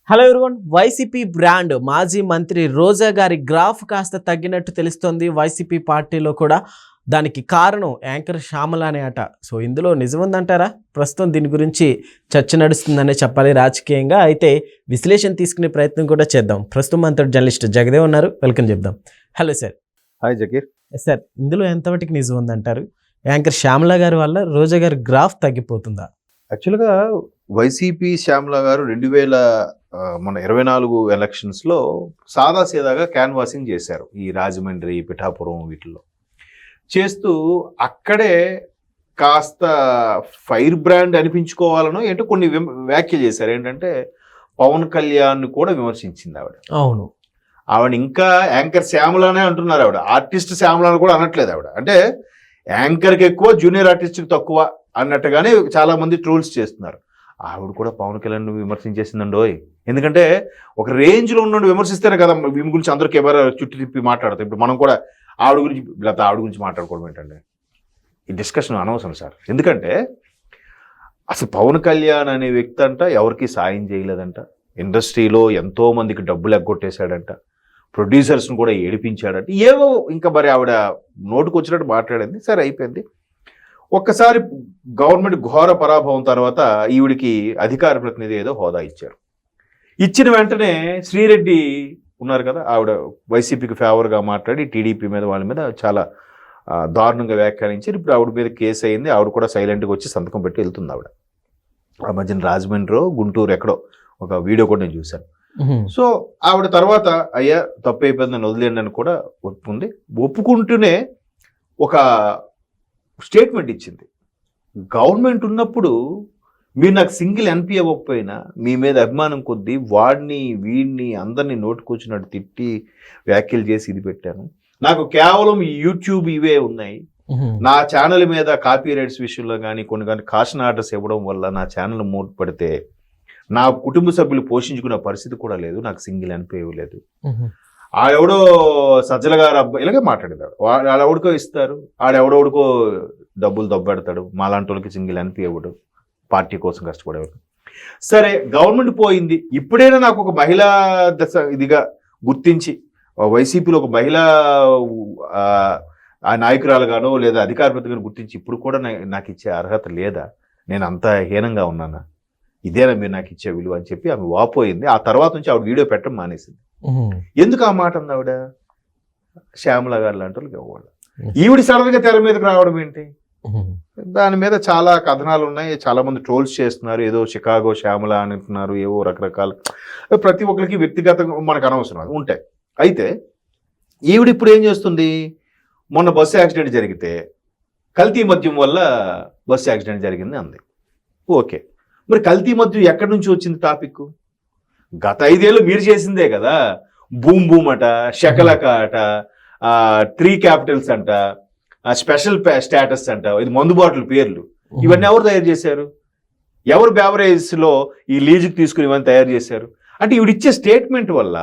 Hello everyone, YCP brand మాజీ మంత్రి రోజా గారి గ్రాఫ్ కాస్త తగ్గినట్టు తెలుస్తోంది. వైసీపీ పార్టీలో కూడా దానికి కారణం యాంకర్ శ్యామలానే అట. సో ఇందులో నిజముందంటారా? ప్రస్తుతం దీని గురించి చర్చ నడుస్తుందనే చెప్పాలి రాజకీయంగా. అయితే విశ్లేషణ తీసుకునే ప్రయత్నం కూడా చేద్దాం. ప్రస్తుతం మనతో జర్నలిస్ట్ జగదేవ్ ఉన్నారు, వెల్కమ్ చెప్దాం. Hello sir. Hi Zakir. Sir, ఇందులో ఎంతవరకు నిజం ఉందంటారు? యాంకర్ శ్యామల గారి వల్ల రోజా గారి గ్రాఫ్ తగ్గిపోతుందా? యాక్చువల్గా వైసీపీ శ్యామల గారు 2024 ఎలక్షన్స్లో సాదాసీదాగా క్యాన్వాసింగ్ చేశారు. ఈ రాజమండ్రి, పిఠాపురం వీటిల్లో చేస్తూ అక్కడే కాస్త ఫైర్ బ్రాండ్ అనిపించుకోవాలనో ఏంటో కొన్ని వ్యాఖ్యలు చేశారు. ఏంటంటే పవన్ కళ్యాణ్ కూడా విమర్శించింది ఆవిడ. అవును, ఆవిడ ఇంకా యాంకర్ శ్యామలానే అంటున్నారు. ఆవిడ ఆర్టిస్ట్ శ్యామలాని కూడా అనట్లేదు. ఆవిడ అంటే యాంకర్కి ఎక్కువ, జూనియర్ ఆర్టిస్ట్కి తక్కువ అన్నట్టుగానే చాలా మంది ట్రోల్స్ చేస్తున్నారు. ఆవిడ కూడా పవన్ కళ్యాణ్ విమర్శించేసిందండోయ్. ఎందుకంటే ఒక రేంజ్లో ఉన్న విమర్శిస్తేనే కదా వీమి గురించి అందరికీ ఎవరు చుట్టి తిప్పి మాట్లాడతారు. ఇప్పుడు మనం కూడా ఆవిడ గురించి మాట్లాడుకోవడం ఏంటండి? ఈ డిస్కషన్ అనవసరం సార్. ఎందుకంటే అసలు పవన్ కళ్యాణ్ అనే వ్యక్తి అంట ఎవరికి సాయం చేయలేదంట, ఇండస్ట్రీలో ఎంతో మందికి డబ్బులు ఎగ్గొట్టేశాడంట, ప్రొడ్యూసర్స్ని కూడా ఏడిపించాడంట, ఏవో ఇంకా మరి ఆవిడ నోటుకు వచ్చినట్టు మాట్లాడింది. సరే, అయిపోయింది. ఒక్కసారి గవర్నమెంట్ ఘోర పరాభవం తర్వాత ఈవిడికి అధికార ప్రతినిధి ఏదో హోదా ఇచ్చారు. ఇచ్చిన వెంటనే శ్రీరెడ్డి ఉన్నారు కదా, ఆవిడ వైసీపీకి ఫేవర్గా మాట్లాడి టీడీపీ మీద వాళ్ళ మీద చాలా దారుణంగా వ్యాఖ్యానించారు. ఇప్పుడు ఆవిడ మీద కేసు అయింది. ఆవిడ కూడా సైలెంట్గా వచ్చి సంతకం పెట్టి వెళ్తుంది. ఆవిడ ఆ మధ్యన రాజమండ్రి, గుంటూరు ఎక్కడో ఒక వీడియో కూడా నేను చూశాను. సో ఆవిడ తర్వాత అయ్యా తప్పు అయిపోయిందని వదిలేండి అని కూడా ఒప్పుకుంది. ఒప్పుకుంటూనే ఒక స్టేట్మెంట్ ఇచ్చింది. గవర్నమెంట్ ఉన్నప్పుడు మీరు నాకు సింగిల్ ఎన్పీ ఇవ్వకపోయినా మీ మీద అభిమానం కొద్దీ వాడిని వీడిని అందరినీ నోటుకొచ్చినట్టు తిట్టి వ్యాఖ్యలు చేసి ఇది పెట్టాను. నాకు కేవలం యూట్యూబ్ ఇవే ఉన్నాయి. నా ఛానల్ మీద కాపీ రైట్స్ విషయంలో కానీ కొన్ని కాషన్ ఆర్డర్స్ ఇవ్వడం వల్ల నా ఛానల్ మూటపడితే నా కుటుంబ సభ్యులు పోషించుకునే పరిస్థితి కూడా లేదు. నాకు సింగిల్ ఎన్పీ ఇవ్వలేదు. ఆడెవడో సజ్జల గారు అబ్బాయి ఇలాగే మాట్లాడేదాడు. ఆడెవడికో ఇస్తారు, ఆడెవడెవడికో డబ్బులు దొబ్బెడతాడు. మాలాంటి వాళ్ళకి సింగిల్ ఎన్పీ ఇవ్వడు, పార్టీ కోసం కష్టపడేవాడు. సరే, గవర్నమెంట్ పోయింది. ఇప్పుడైనా నాకు ఒక మహిళా దశ ఇదిగా గుర్తించి వైసీపీలో ఒక మహిళా నాయకురాలుగానో లేదా అధికార ప్రతినిధిగానో గుర్తించి ఇప్పుడు కూడా నాకు ఇచ్చే అర్హత లేదా? నేను అంత హీనంగా ఉన్నానా? ఇదేనా మీరు నాకు ఇచ్చే విలువ అని చెప్పి ఆమె వాపోయింది. ఆ తర్వాత నుంచి ఆవిడ వీడియో పెట్టడం మానేసింది. ఎందుకు ఆ మాట అంది ఆవిడ? శ్యామల గారు లాంటి వాళ్ళకి ఇవ్వకూడదు. ఈవిడ సడన్గా తెర మీదకి రావడం ఏంటి? దాని మీద చాలా కథనాలు ఉన్నాయి. చాలా మంది ట్రోల్స్ చేస్తున్నారు. ఏదో షికాగో శ్యామల అని అంటున్నారు, ఏవో రకరకాల. ప్రతి ఒక్కరికి వ్యక్తిగతంగా మనకు అనవసరం ఉంటాయి. అయితే ఈవిడ ఇప్పుడు ఏం చేస్తుంది? మొన్న బస్సు యాక్సిడెంట్ జరిగితే కల్తీ మద్యం వల్ల బస్సు యాక్సిడెంట్ జరిగింది అంది. ఓకే, మరి కల్తీ మద్యం ఎక్కడి నుంచి వచ్చింది టాపిక్? గత 5 ఏళ్ళు మీరు చేసిందే కదా. బూమ్ బూమ్ అట, శకలక అట, 3 క్యాపిటల్స్ అంట, స్పెషల్ స్టేటస్ అంట, ఇది మందు బాటిల్ పేర్లు. ఇవన్నీ ఎవరు తయారు చేశారు? ఎవరు బేవరేజ్లో ఈ లీజుకి తీసుకుని ఇవన్నీ తయారు చేశారు? అంటే ఈవిడిచ్చే స్టేట్మెంట్ వల్ల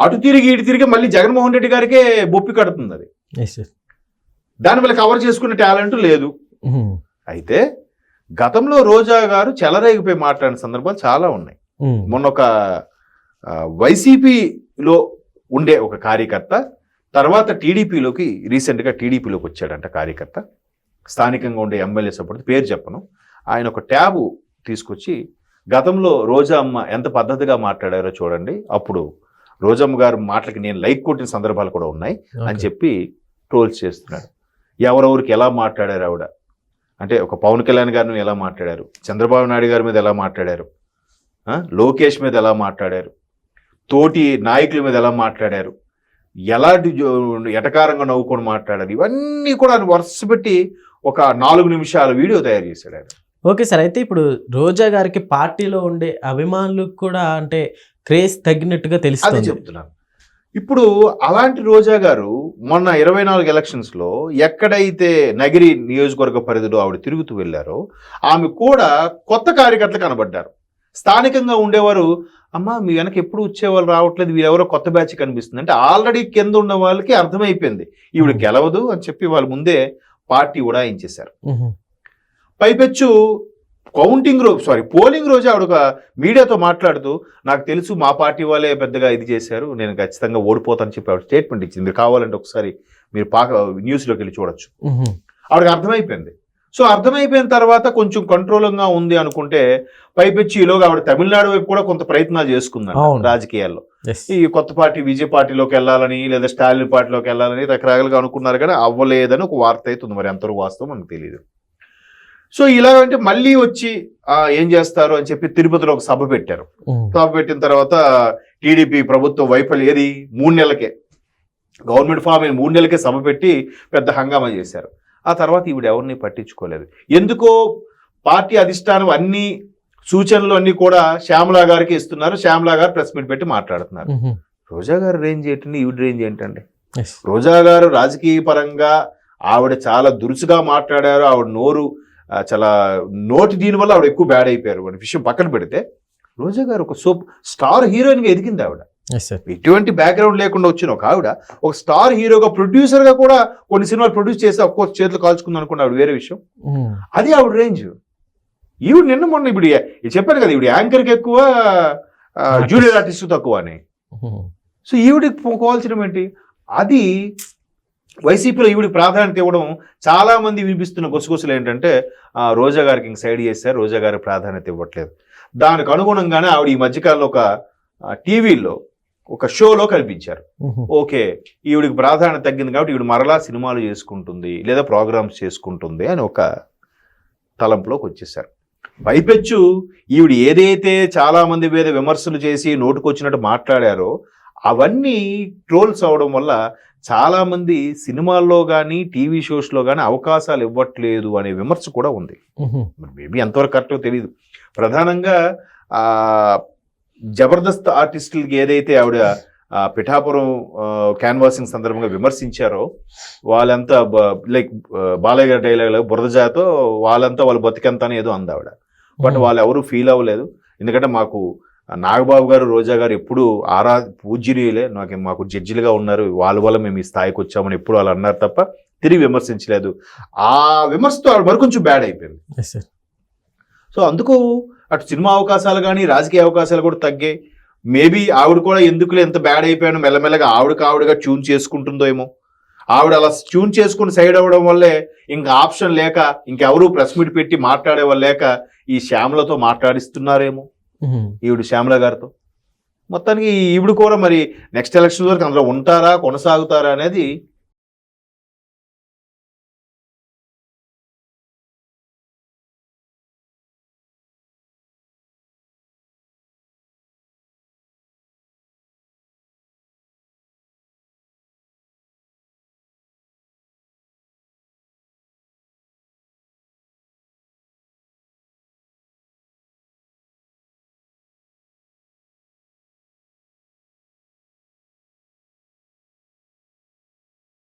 అటు తిరిగి ఇటు తిరిగి మళ్ళీ జగన్మోహన్ రెడ్డి గారికే బొప్పి కడుతుంది. అది దానివల్ల కవర్ చేసుకునే టాలెంట్ లేదు. అయితే గతంలో రోజా గారు చెలరేగిపోయి మాట్లాడిన సందర్భాలు చాలా ఉన్నాయి. మొన్న ఒక వైసీపీలో ఉండే ఒక కార్యకర్త తర్వాత రీసెంట్గా టీడీపీలోకి వచ్చాడంట కార్యకర్త. స్థానికంగా ఉండే ఎమ్మెల్యే సపోర్ట్, పేరు చెప్పను. ఆయన ఒక ట్యాబు తీసుకొచ్చి గతంలో రోజా అమ్మ ఎంత పద్ధతిగా మాట్లాడారో చూడండి, అప్పుడు రోజమ్మ గారు మాటలకి నేను లైక్ కొట్టిన సందర్భాలు కూడా ఉన్నాయి అని చెప్పి ట్రోల్స్ చేస్తున్నాడు. ఎవరెవరికి ఎలా మాట్లాడారు ఆవిడ అంటే, ఒక పవన్ కళ్యాణ్ గారిని ఎలా మాట్లాడారు, చంద్రబాబు నాయుడు గారి మీద ఎలా మాట్లాడారు, లోకేష్ మీద ఎలా మాట్లాడారు, తోటి నాయకుల మీద ఎలా మాట్లాడారు, ఎలాంటి ఎటకారంగా నవ్వుకొని మాట్లాడారు, ఇవన్నీ కూడా వరుస పెట్టి ఒక 4 నిమిషాల వీడియో తయారు చేశాడు ఆయన. Okay sir. అయితే ఇప్పుడు రోజా గారికి పార్టీలో ఉండే అభిమానులకు కూడా అంటే క్రేజ్ తగ్గినట్టుగా తెలుస్తుంది చెప్తున్నాను. ఇప్పుడు అలాంటి రోజా గారు మొన్న 24 ఎలక్షన్స్లో ఎక్కడైతే నగిరి నియోజకవర్గ పరిధిలో ఆవిడ తిరుగుతూ వెళ్ళారో ఆమె కూడా కొత్త కార్యకర్తలు కనబడ్డారు. స్థానికంగా ఉండేవారు, అమ్మ మీ వెనక ఎప్పుడు వచ్చేవాళ్ళు రావట్లేదు, వీరెవరో కొత్త బ్యాచ్ కనిపిస్తుంది అంటే ఆల్రెడీ కింద ఉన్న వాళ్ళకి అర్థమైపోయింది ఈవిడ గెలవదు అని చెప్పి వాళ్ళు ముందే పార్టీ ఉడాయించేశారు. పైపెచ్చు పోలింగ్ రోజు ఆవిడ ఒక మీడియాతో మాట్లాడుతూ నాకు తెలుసు మా పార్టీ వాళ్ళే పెద్దగా ఇది చేశారు, నేను ఖచ్చితంగా ఓడిపోతానని చెప్పి ఆవిడ స్టేట్మెంట్ ఇచ్చింది. మీరు కావాలంటే ఒకసారి మీరు న్యూస్లోకి వెళ్ళి చూడొచ్చు. ఆవిడకి అర్థమైపోయింది. సో అర్థమైపోయిన తర్వాత కొంచెం కంట్రోలింగ్గా ఉంది అనుకుంటే పైపెచ్చి ఈలోగా ఆవిడ తమిళనాడు వైపు కూడా కొంత ప్రయత్నాలు చేసుకున్నారు రాజకీయాల్లో. ఈ కొత్త పార్టీ విజయ్ పార్టీలోకి వెళ్ళాలని లేదా స్టాలిన్ పార్టీలోకి వెళ్ళాలని రకరకాలుగా అనుకున్నారు, కానీ అవ్వలేదని ఒక వార్త అవుతుంది. మరి ఎంతవరకు వాస్తవం మనకు తెలియదు. సో ఇలాగంటే మళ్ళీ వచ్చి ఏం చేస్తారు అని చెప్పి తిరుపతిలో ఒక సభ పెట్టారు. సభ పెట్టిన తర్వాత టీడీపీ ప్రభుత్వం వైఫల్యం ఏది 3 నెలలకే గవర్నమెంట్ ఫామ్ అయిన 3 నెలలకే సభ పెట్టి పెద్ద హంగామా చేశారు. ఆ తర్వాత ఈవిడ ఎవరిని పట్టించుకోలేదు. ఎందుకో పార్టీ అధిష్టానం అన్ని సూచనలు అన్ని కూడా శ్యామలా గారికి ఇస్తున్నారు. శ్యామలా గారు ప్రెస్ మీట్ పెట్టి మాట్లాడుతున్నారు. రోజా గారు రేంజ్ ఏంటండి, ఈవిడ రేంజ్ ఏంటండి? రోజా గారు రాజకీయ పరంగా ఆవిడ చాలా దురుసుగా మాట్లాడారు. ఆవిడ నోరు చాలా దీనివల్ల ఆవిడ ఎక్కువ బ్యాడ్ అయిపోయారు అనే విషయం పక్కన పెడితే, రోజా గారు ఒక స్టార్ హీరోయిన్గా ఎదిగింది. ఆవిడ ఎటువంటి బ్యాక్గ్రౌండ్ లేకుండా వచ్చిన ఒక ఆవిడ ఒక స్టార్ హీరోగా ప్రొడ్యూసర్గా కూడా కొన్ని సినిమాలు ప్రొడ్యూస్ చేసి అఫ్కోర్స్ చేతులు కాల్చుకుంది అనుకున్న ఆవిడ వేరే విషయం. అది ఆవిడ రేంజ్. ఈవిడ నిన్న మొన్న ఇప్పుడు చెప్పాను కదా, ఈవిడ యాంకర్కి ఎక్కువ జూనియర్ ఆర్టిస్ట్ తక్కువ అని. సో ఈవిడికి పోవాల్సిన ఏంటి? అది వైసీపీలో ఈవిడికి ప్రాధాన్యత ఇవ్వడం చాలా మంది వినిపిస్తున్న గుసగుసలు ఏంటంటే రోజా గారికి ఇంక సైడ్ చేశారు, రోజా గారికి ప్రాధాన్యత ఇవ్వట్లేదు. దానికి అనుగుణంగానే ఆవిడ ఈ మధ్యకాలంలో ఒక టీవీలో ఒక షోలో కనిపించారు. ఓకే, ఈవిడికి ప్రాధాన్యత తగ్గింది కాబట్టి ఈవిడ మరలా సినిమాలు చేసుకుంటుంది లేదా ప్రోగ్రామ్స్ చేసుకుంటుంది అని ఒక తలంపులోకి వచ్చేసారు. పైపెచ్చు ఈవిడ ఏదైతే చాలా మంది మీద విమర్శలు చేసి నోటుకొచ్చినట్టు మాట్లాడారో అవన్నీ ట్రోల్స్ అవడం వల్ల చాలా మంది సినిమాల్లో కానీ టీవీ షోస్లో కానీ అవకాశాలు ఇవ్వట్లేదు అనే విమర్శ కూడా ఉంది. మేబీ ఎంతవరకు కరెక్టో తెలియదు. ప్రధానంగా జబర్దస్త్ ఆర్టిస్టులకి ఏదైతే ఆవిడ పిఠాపురం క్యాన్వాసింగ్ సందర్భంగా విమర్శించారో వాళ్ళంతా లైక్ బాలయ్య గారి డైలాగ్ బురదజాతో వాళ్ళంతా వాళ్ళు బతికెంతని ఏదో అంది ఆవిడ. బట్ వాళ్ళు ఎవరు ఫీల్ అవ్వలేదు. ఎందుకంటే మాకు నాగబాబు గారు రోజా గారు ఎప్పుడు పూజ్యనీయులే, మాకు జడ్జిలుగా ఉన్నారు, వాళ్ళ వల్ల మేము ఈ స్థాయికి వచ్చామని ఎప్పుడు వాళ్ళు అన్నారు తప్ప తిరిగి విమర్శించలేదు. ఆ విమర్శతో ఆవిడ మరి కొంచెం బ్యాడ్ అయిపోయింది. సో అందుకు అటు సినిమా అవకాశాలు కానీ రాజకీయ అవకాశాలు కూడా తగ్గాయి. మేబీ ఆవిడ కూడా ఎందుకులే ఎంత బ్యాడ్ అయిపోయాను మెల్లమెల్లగా ఆవిడగా ట్యూన్ చేసుకుంటుందో ఏమో. ఆవిడ అలా ట్యూన్ చేసుకుని సైడ్ అవ్వడం వల్లే ఇంకా ఆప్షన్ లేక ఇంకెవరూ ప్రెస్ మీట్ పెట్టి మాట్లాడే వాళ్ళు లేక ఈ శ్యామలతో మాట్లాడిస్తున్నారేమో ఈవిడ శ్యామల గారితో. మొత్తానికి ఈవిడ కూడా మరి నెక్స్ట్ ఎలక్షన్ వరకు అందులో ఉంటారా కొనసాగుతారా అనేది